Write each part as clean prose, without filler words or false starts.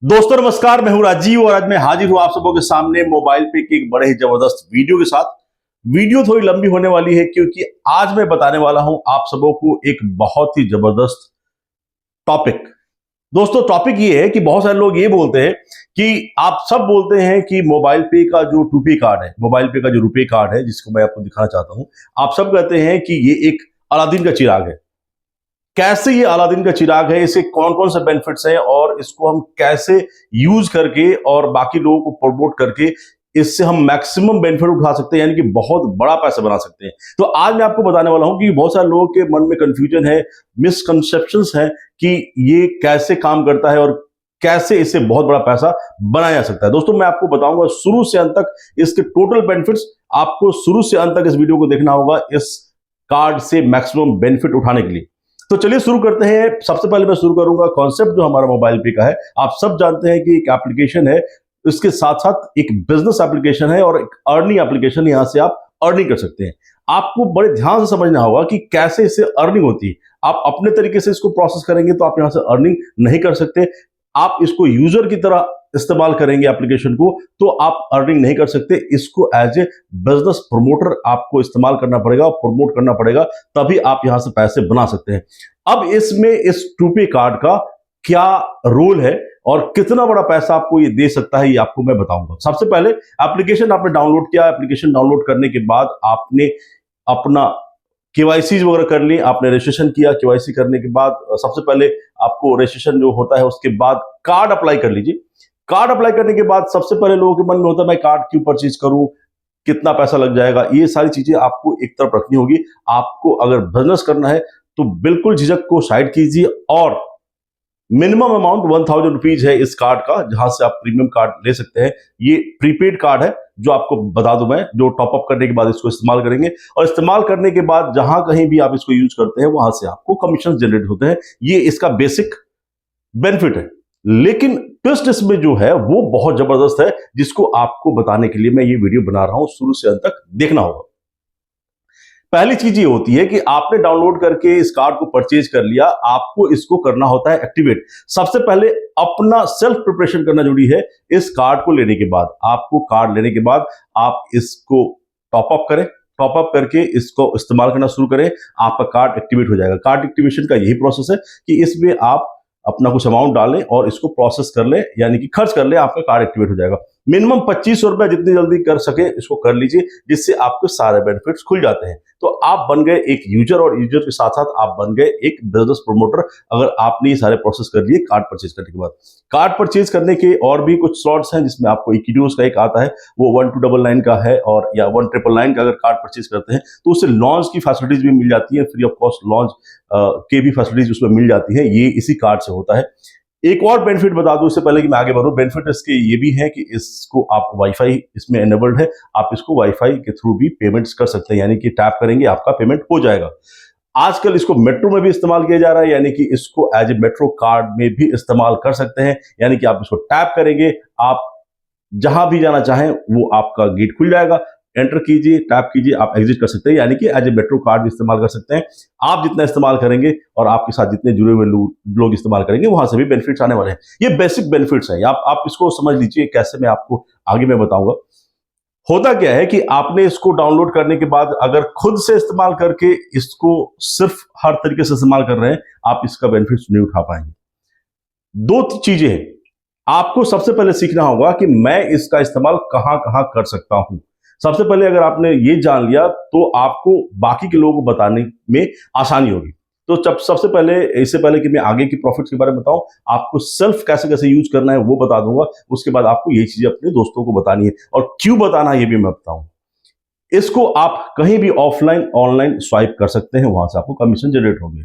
दोस्तों नमस्कार, मैं हूं राजीव और आज मैं हाजिर हूं आप सबों के सामने मोबाइल पे की एक बड़े ही जबरदस्त वीडियो के साथ। वीडियो थोड़ी लंबी होने वाली है क्योंकि आज मैं बताने वाला हूं आप सबों को एक बहुत ही जबरदस्त टॉपिक। दोस्तों टॉपिक ये है कि बहुत सारे लोग ये बोलते हैं कि आप सब बोलते हैं कि मोबाइल पे का जो टूपे कार्ड है, मोबाइल पे का जो रुपे कार्ड है जिसको मैं आपको दिखाना चाहता हूं, आप सब कहते हैं कि ये एक अलादीन का चिराग है। कैसे ये अलादीन का चिराग है, इसके कौन कौन से बेनिफिट्स हैं और इसको हम कैसे यूज करके और बाकी लोगों को प्रमोट करके इससे हम मैक्सिमम बेनिफिट उठा सकते हैं, यानी कि बहुत बड़ा पैसा बना सकते हैं। तो आज मैं आपको बताने वाला हूं कि बहुत सारे लोगों के मन में कंफ्यूजन है, मिसकंसेप्शंस है कि ये कैसे काम करता है और कैसे इससे बहुत बड़ा पैसा बनाया जा सकता है। दोस्तों मैं आपको बताऊंगा शुरू से अंत तक इसके टोटल बेनिफिट्स। आपको शुरू से अंत तक इस वीडियो को देखना होगा इस कार्ड से मैक्सिमम बेनिफिट उठाने के लिए। तो चलिए शुरू करते हैं। सबसे पहले मैं शुरू करूंगा कॉन्सेप्ट जो हमारा मोबाइल पे का है। आप सब जानते हैं कि एक एप्लीकेशन है, इसके साथ साथ एक बिजनेस एप्लीकेशन है और एक अर्निंग एप्लीकेशन। यहां से आप अर्निंग कर सकते हैं। आपको बड़े ध्यान से समझना होगा कि कैसे इससे अर्निंग होती है। आप अपने तरीके से इसको प्रोसेस करेंगे तो आप यहां से अर्निंग नहीं कर सकते। आप इसको यूजर की तरह इस्तेमाल करेंगे एप्लीकेशन को तो आप अर्निंग नहीं कर सकते। इसको एज ए बिजनेस प्रमोटर आपको इस्तेमाल करना पड़ेगा, प्रमोट करना पड़ेगा, तभी आप यहां से पैसे बना सकते हैं। अब इसमें इस टूपे कार्ड का क्या रोल है और कितना बड़ा पैसा आपको ये दे सकता है, ये आपको मैं बताऊंगा। सबसे पहले एप्लीकेशन आपने डाउनलोड किया। एप्लीकेशन डाउनलोड करने के बाद आपने अपना केवाईसी वगैरह कर ली, आपने रजिस्ट्रेशन किया। केवाईसी करने के बाद सबसे पहले आपको रजिस्ट्रेशन जो होता है उसके बाद कार्ड अप्लाई कर लीजिए। कार्ड अप्लाई करने के बाद सबसे पहले लोगों के मन में होता है मैं कार्ड क्यों परचेज करूं, कितना पैसा लग जाएगा। ये सारी चीजें आपको एक तरफ रखनी होगी। आपको अगर बिजनेस करना है तो बिल्कुल झिझक को साइड कीजिए और मिनिमम अमाउंट 1000 रुपीज है इस कार्ड का, जहां से आप प्रीमियम कार्ड ले सकते हैं। ये प्रीपेड कार्ड है जो आपको बता दूं मैं, जो टॉपअप करने के बाद इसको इस्तेमाल करेंगे और इस्तेमाल करने के बाद जहां कहीं भी आप इसको यूज करते हैं वहां से आपको कमीशन जनरेट होते हैं। ये इसका बेसिक बेनिफिट है। लेकिन ट्विस्ट इसमें जो है वो बहुत जबरदस्त है, जिसको आपको बताने के लिए मैं ये वीडियो बना रहा हूं। शुरू से अंत तक देखना होगा। पहली चीज ये होती है कि आपने डाउनलोड करके इस कार्ड को परचेज कर लिया, आपको इसको करना होता है एक्टिवेट। सबसे पहले अपना सेल्फ प्रिपरेशन करना जरूरी है। इस कार्ड को लेने के बाद आपको कार्ड लेने के बाद आप इसको टॉपअप करें। टॉपअप करके इसको इस्तेमाल करना शुरू करें, आपका कार्ड एक्टिवेट हो जाएगा। कार्ड एक्टिवेशन का यही प्रोसेस है कि इसमें आप अपना कुछ अमाउंट डालें और इसको प्रोसेस कर लें, यानी कि खर्च कर लें, आपका कार्ड एक्टिवेट हो जाएगा। मिनिमम 2500 रुपए जितनी जल्दी कर सके इसको कर लीजिए, जिससे आपके सारे बेनिफिट्स खुल जाते हैं। तो आप बन गए एक यूजर और यूजर के साथ साथ आप बन गए एक बिजनेस प्रमोटर, अगर आपने ये सारे प्रोसेस कर लिए कार्ड परचेज करने के बाद। कार्ड परचेज करने के और भी कुछ स्लॉट्स हैं जिसमें आपको इक्विटीज का एक आता है, वो 1299 का है, और या 1999 का अगर कार्ड परचेज करते हैं तो उससे लॉन्च की फैसिलिटीज भी मिल जाती है। फ्री ऑफ कॉस्ट लॉन्च के भी फैसिलिटीज उसमें मिल जाती है। ये इसी कार्ड से होता है। एक और बेनिफिट बता दूं इससे पहले कि मैं आगे बढ़ूं। बेनिफिट इसके ये भी है कि इसको आप वाईफाई इसमें एनेबल्ड है, आप इसको वाईफाई के थ्रू भी पेमेंट्स कर सकते हैं, यानी कि टैप करेंगे आपका पेमेंट हो जाएगा। आजकल इसको मेट्रो में भी इस्तेमाल किया जा रहा है, यानी कि इसको एज ए मेट्रो कार्ड में भी इस्तेमाल कर सकते हैं। यानी कि आप इसको टैप करेंगे, आप जहां भी जाना चाहें वो आपका गेट खुल जाएगा। एंटर कीजिए, टैप कीजिए, आप एग्जिट कर सकते हैं, यानी कि एज ए मेट्रो कार्ड भी इस्तेमाल कर सकते हैं। आप जितना इस्तेमाल करेंगे और आपके साथ जितने जुड़े हुए लोग इस्तेमाल करेंगे वहां से भी बेनिफिट्स आने वाले हैं। ये बेसिक बेनिफिट्स हैं, आप इसको समझ लीजिए। कैसे मैं आपको आगे मैं बताऊंगा। होता क्या है कि आपने इसको डाउनलोड करने के बाद अगर खुद से इस्तेमाल करके इसको सिर्फ हर तरीके से इस्तेमाल कर रहे हैं, आप इसका बेनिफिट्स नहीं उठा पाएंगे। दो चीजें हैं, आपको सबसे पहले सीखना होगा कि मैं इसका इस्तेमाल कहां कहां कर सकता हूं। सबसे पहले अगर आपने ये जान लिया तो आपको बाकी के लोगों को बताने में आसानी होगी। तो जब सबसे पहले, इससे पहले कि मैं आगे की प्रॉफिट्स के बारे में बताऊं, आपको सेल्फ कैसे कैसे यूज करना है वो बता दूंगा। उसके बाद आपको ये चीजें अपने दोस्तों को बतानी है और क्यों बताना है ये भी मैं बताऊं। इसको आप कहीं भी ऑफलाइन ऑनलाइन स्वाइप कर सकते हैं, वहां से आपको कमीशन जनरेट होंगे।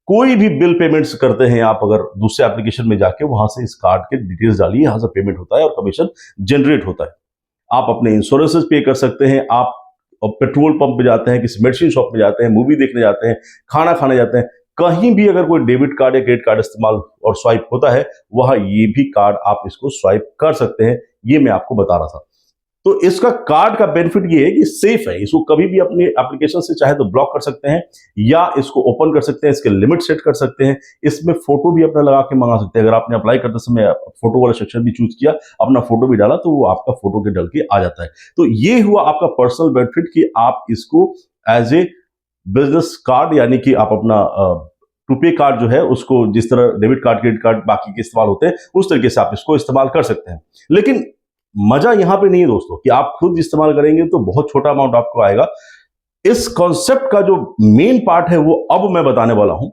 कोई भी बिल पेमेंट्स करते हैं आप अगर दूसरे एप्लीकेशन में जाके, वहां से इस कार्ड के डिटेल्स डालिए, यहां से पेमेंट होता है और कमीशन जनरेट होता है। आप अपने इंश्योरेंसेस पे कर सकते हैं, आप पेट्रोल पंप पे जाते हैं, किसी मेडिसिन शॉप में जाते हैं, मूवी देखने जाते हैं, खाना खाने जाते हैं, कहीं भी अगर कोई डेबिट कार्ड या क्रेडिट कार्ड इस्तेमाल और स्वाइप होता है, वहां ये भी कार्ड आप इसको स्वाइप कर सकते हैं। ये मैं आपको बता रहा था। तो इसका कार्ड का बेनिफिट ये है कि सेफ है, इसको कभी भी अपने एप्लीकेशन से चाहे तो ब्लॉक कर सकते हैं या इसको ओपन कर सकते हैं, इसके लिमिट सेट कर सकते हैं, इसमें फोटो भी अपना लगा के मंगा सकते हैं। अगर आपने अप्लाई करते समय फोटो वाला सेक्शन भी चूज किया, अपना फोटो भी डाला, तो वो आपका फोटो के डल के आ जाता है। तो ये हुआ आपका पर्सनल बेनिफिट कि आप इसको एज ए बिजनेस कार्ड, यानी कि आप अपना रुपे कार्ड जो है उसको, जिस तरह डेबिट कार्ड क्रेडिट कार्ड बाकी के इस्तेमाल होते हैं, उस तरीके से आप इसको इस्तेमाल कर सकते हैं। लेकिन मजा यहां पे नहीं है दोस्तों कि आप खुद इस्तेमाल करेंगे तो बहुत छोटा अमाउंट आपको आएगा। इस कॉन्सेप्ट का जो मेन पार्ट है वो अब मैं बताने वाला हूं।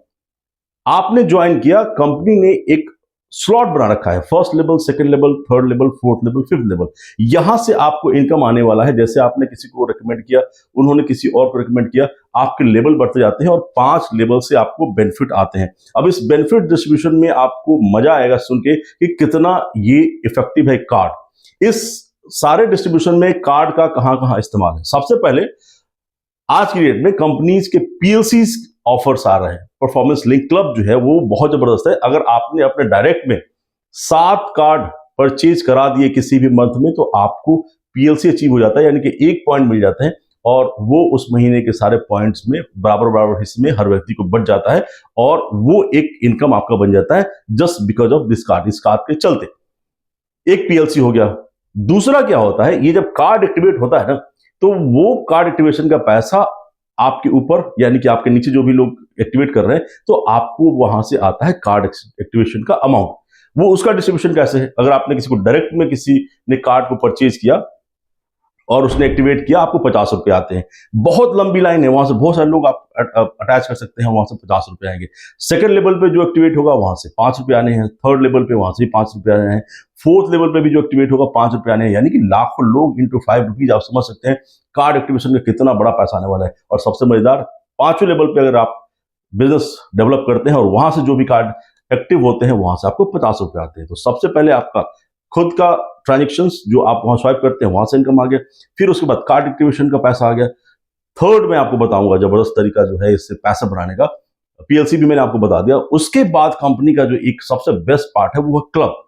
आपने ज्वाइन किया, कंपनी ने एक स्लॉट बना रखा है, first level, second level, third level, fourth level, fifth level. यहां से आपको इनकम आने वाला है। जैसे आपने किसी को रिकमेंड किया, उन्होंने किसी और को रिकमेंड किया, आपके लेवल बढ़ते जाते हैं और 5 लेवल से आपको बेनिफिट आते हैं। अब इस बेनिफिट डिस्ट्रीब्यूशन में आपको मजा आएगा सुन के कि कितना ये इफेक्टिव है कार्ड। इस सारे डिस्ट्रीब्यूशन में कार्ड का कहां कहां इस्तेमाल है। सबसे पहले आज की डेट में कंपनीज के पीएलसी ऑफर्स आ रहे हैं। परफॉर्मेंस लिंक क्लब जो है वो बहुत जबरदस्त है। अगर आपने अपने डायरेक्ट में 7 कार्ड परचेज करा दिए किसी भी मंथ में, तो आपको पीएलसी अचीव हो जाता है, यानी कि 1 पॉइंट मिल जाते हैं और वो उस महीने के सारे पॉइंट्स में बराबर बराबर हिस्से में हर व्यक्ति को बच जाता है और वो एक इनकम आपका बन जाता है just because of this card. इस कार्ड के चलते एक पीएलसी हो गया। दूसरा क्या होता है, ये जब कार्ड एक्टिवेट होता है ना, तो वो कार्ड एक्टिवेशन का पैसा आपके ऊपर, यानी कि आपके नीचे जो भी लोग एक्टिवेट कर रहे हैं, तो आपको वहां से आता है कार्ड एक्टिवेशन का अमाउंट। वो उसका डिस्ट्रीब्यूशन कैसे है, अगर आपने किसी को डायरेक्ट में किसी ने कार्ड को परचेज किया और उसने एक्टिवेट किया, आपको 50 रुपए आते हैं। बहुत लंबी लाइन है, वहां से बहुत सारे लोग आप अटैच कर सकते हैं, वहां से 50 रुपए आएंगे। सेकंड लेवल पे जो एक्टिवेट होगा वहां से 5 रुपए आने हैं। थर्ड लेवल पे वहां से 5 रुपए आने हैं। फोर्थ लेवल पे भी जो एक्टिवेट होगा 5 रुपए आने हैं। यानी कि लाखों लोग इंटू 5 रुपीज, आप समझ सकते हैं कार्ड एक्टिवेशन में कितना बड़ा पैसा आने वाला है। और सबसे मजेदार, 5वें लेवल पे अगर आप बिजनेस डेवलप करते हैं और वहां से जो भी कार्ड एक्टिव होते हैं, वहां से आपको 50 रुपए आते हैं। तो सबसे पहले आपका खुद का ट्रांजेक्शंस जो आप वहां स्वाइप करते हैं, वहां से इनकम आ गया। फिर उसके बाद कार्ड एक्टिवेशन का पैसा आ गया। थर्ड में आपको बताऊंगा जबरदस्त तरीका जो है इससे पैसा बनाने का, पीएलसी भी मैंने आपको बता दिया। उसके बाद कंपनी का जो एक सबसे बेस्ट पार्ट है वो है क्लब।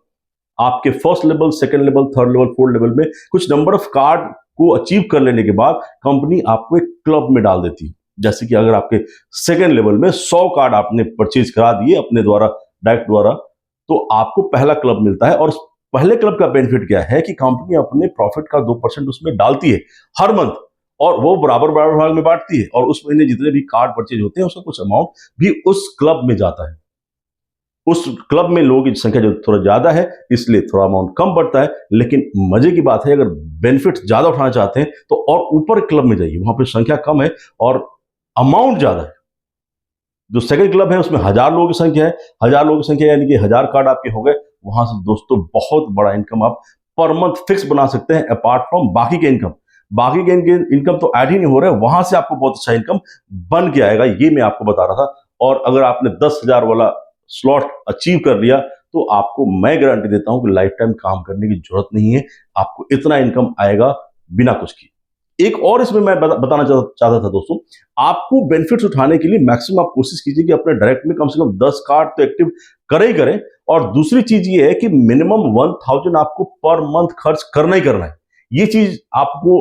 आपके first level, second level, third level, fourth level में कुछ नंबर ऑफ कार्ड को अचीव कर लेने के बाद कंपनी आपको एक क्लब में डाल देती है। जैसे कि अगर आपके सेकंड लेवल में 100 कार्ड आपने परचेज करा दिए अपने द्वारा, डायरेक्ट द्वारा, तो आपको पहला क्लब मिलता है। और पहले क्लब का बेनिफिट क्या है कि कंपनी अपने प्रॉफिट का 2% उसमें डालती है हर मंथ, और वो बराबर बराबर भाग में बांटती है। और उस महीने जितने भी कार्ड परचेज होते हैं उसका कुछ अमाउंट भी उस क्लब में जाता है। उस क्लब में लोगों की संख्या जो थोड़ा ज्यादा है, इसलिए थोड़ा अमाउंट कम बढ़ता है। लेकिन मजे की बात है, अगर बेनिफिट ज्यादा उठाना चाहते हैं तो और ऊपर क्लब में जाइए, वहां पर संख्या कम है और अमाउंट ज्यादा है। जो सेकंड क्लब है उसमें 1000 लोगों की संख्या है। 1000 लोगों की संख्या यानी कि 1000 कार्ड आपके हो गए। वहां से दोस्तों बहुत बड़ा इनकम आप पर मंथ फिक्स बना सकते हैं, अपार्ट फ्रॉम बाकी के इनकम। बाकी के इनकम तो ऐड ही नहीं हो रहा है, वहां से आपको बहुत अच्छा इनकम बन के आएगा, ये मैं आपको बता रहा था। और अगर आपने 10,000 वाला स्लॉट अचीव कर लिया तो आपको मैं गारंटी देता हूं कि लाइफ टाइम काम करने की जरूरत नहीं है, आपको इतना इनकम आएगा बिना कुछ किए। एक और इसमें मैं बताना चाहता था दोस्तों, आपको बेनिफिट्स उठाने के लिए मैक्सिमम आप कोशिश कीजिए कि अपने डायरेक्ट में कम से कम 10 कार्ड तो एक्टिव करें ही करें। और दूसरी चीज ये है कि मिनिमम 1000 आपको पर मंथ खर्च करना ही करना है। ये चीज आपको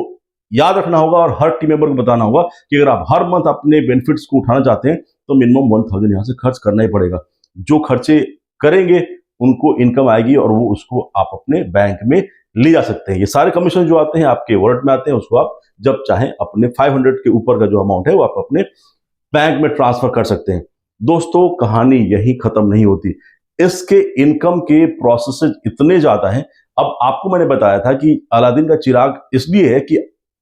याद रखना होगा और हर टीम मेंबर को बताना होगा कि अगर आप हर मंथ अपने बेनिफिट्स को उठाना चाहते हैं तो मिनिमम 1000 यहां से खर्च करना ही पड़ेगा। जो खर्चे करेंगे उनको इनकम आएगी और वो उसको आप अपने बैंक में ले जा सकते हैं। ये सारे कमीशन जो आते हैं आपके वॉलेट में आते हैं, उसको आप जब चाहें अपने 500 के ऊपर का जो अमाउंट है वो आप अपने बैंक में ट्रांसफर कर सकते हैं। दोस्तों कहानी यही खत्म नहीं होती, इसके इनकम के प्रोसेसेस इतने ज्यादा हैं। अब आपको मैंने बताया था कि अलादीन का चिराग इसलिए है कि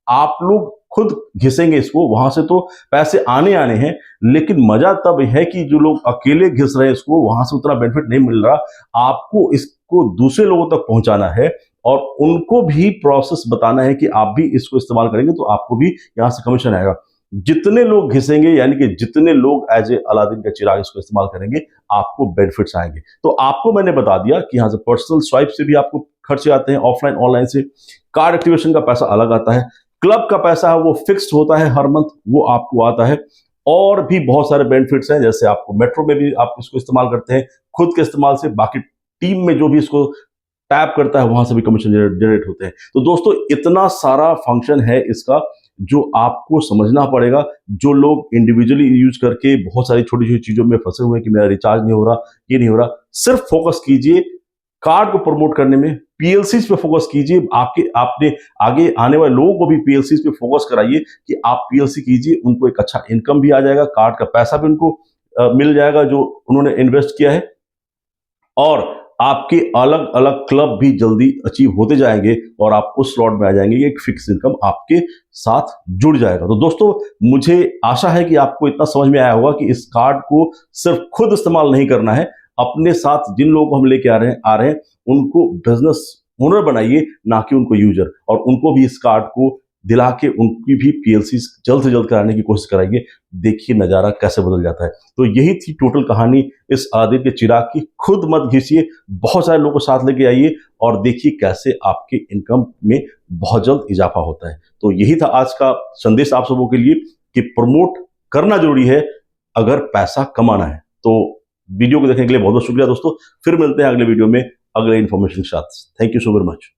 आप लोग खुद घिसेंगे इसको, वहां से तो पैसे आने आने हैं, लेकिन मजा तब है कि जो लोग अकेले घिस रहे हैं इसको, वहां से उतना बेनिफिट नहीं मिल रहा। आपको इसको दूसरे लोगों तक पहुंचाना है और उनको भी प्रोसेस बताना है कि आप भी इसको इस्तेमाल करेंगे तो आपको भी यहां से कमीशन आएगा। जितने लोग घिसेंगे, यानी कि जितने लोग एज ए अलादीन का चिराग इसको इस्तेमाल करेंगे, आपको बेनिफिट्स आएंगे। तो आपको मैंने बता दिया कि यहां से पर्सनल स्वाइप से भी आपको खर्चे आते हैं, ऑफलाइन ऑनलाइन से। कार्ड एक्टिवेशन का पैसा अलग आता है। क्लब का पैसा है वो फिक्स्ड होता है हर मंथ, वो आपको आता है। और भी बहुत सारे बेनिफिट्स हैं, जैसे आपको मेट्रो में भी आप इसको इस्तेमाल करते हैं खुद के इस्तेमाल से, बाकी टीम में जो भी इसको टैप करता है वहां से भी कमीशन जनरेट होते हैं। तो दोस्तों इतना सारा फंक्शन है इसका जो आपको समझना पड़ेगा। जो लोग इंडिविजुअली यूज करके बहुत सारी छोटी छोटी चीजों में फंसे हुए हैं कि मेरा रिचार्ज नहीं हो रहा, ये नहीं हो रहा, सिर्फ फोकस कीजिए कार्ड को प्रमोट करने में, पीएलसीज पे फोकस कीजिए। आपने आगे आने वाले लोगों को भी पीएलसीज पे फोकस कराइए कि आप पीएलसी कीजिए, उनको एक अच्छा इनकम भी आ जाएगा, कार्ड का पैसा भी उनको मिल जाएगा जो उन्होंने इन्वेस्ट किया है, और आपके अलग अलग क्लब भी जल्दी अचीव होते जाएंगे और आप उस स्लॉट में आ जाएंगे। एक फिक्स इनकम आपके साथ जुड़ जाएगा। तो दोस्तों मुझे आशा है कि आपको इतना समझ में आया होगा कि इस कार्ड को सिर्फ खुद इस्तेमाल नहीं करना है, अपने साथ जिन लोगों को हम लेके आ रहे हैं उनको बिजनेस ओनर बनाइए, ना कि उनको यूजर, और उनको भी इस कार्ड को दिला के उनकी भी पीएलसी जल्द से जल्द कराने की कोशिश कराइए। देखिए नजारा कैसे बदल जाता है। तो यही थी टोटल कहानी इस आदिर के चिराग की। खुद मत घिसिए, बहुत सारे लोगों को साथ लेके आइए और देखिए कैसे आपके इनकम में बहुत जल्द इजाफा होता है। तो यही था आज का संदेश आप सबों के लिए कि प्रमोट करना जरूरी है अगर पैसा कमाना है। तो वीडियो को देखने के लिए बहुत बहुत शुक्रिया दोस्तों। फिर मिलते हैं अगले वीडियो में अगले इन्फॉर्मेशन के साथ। Thank you so very much.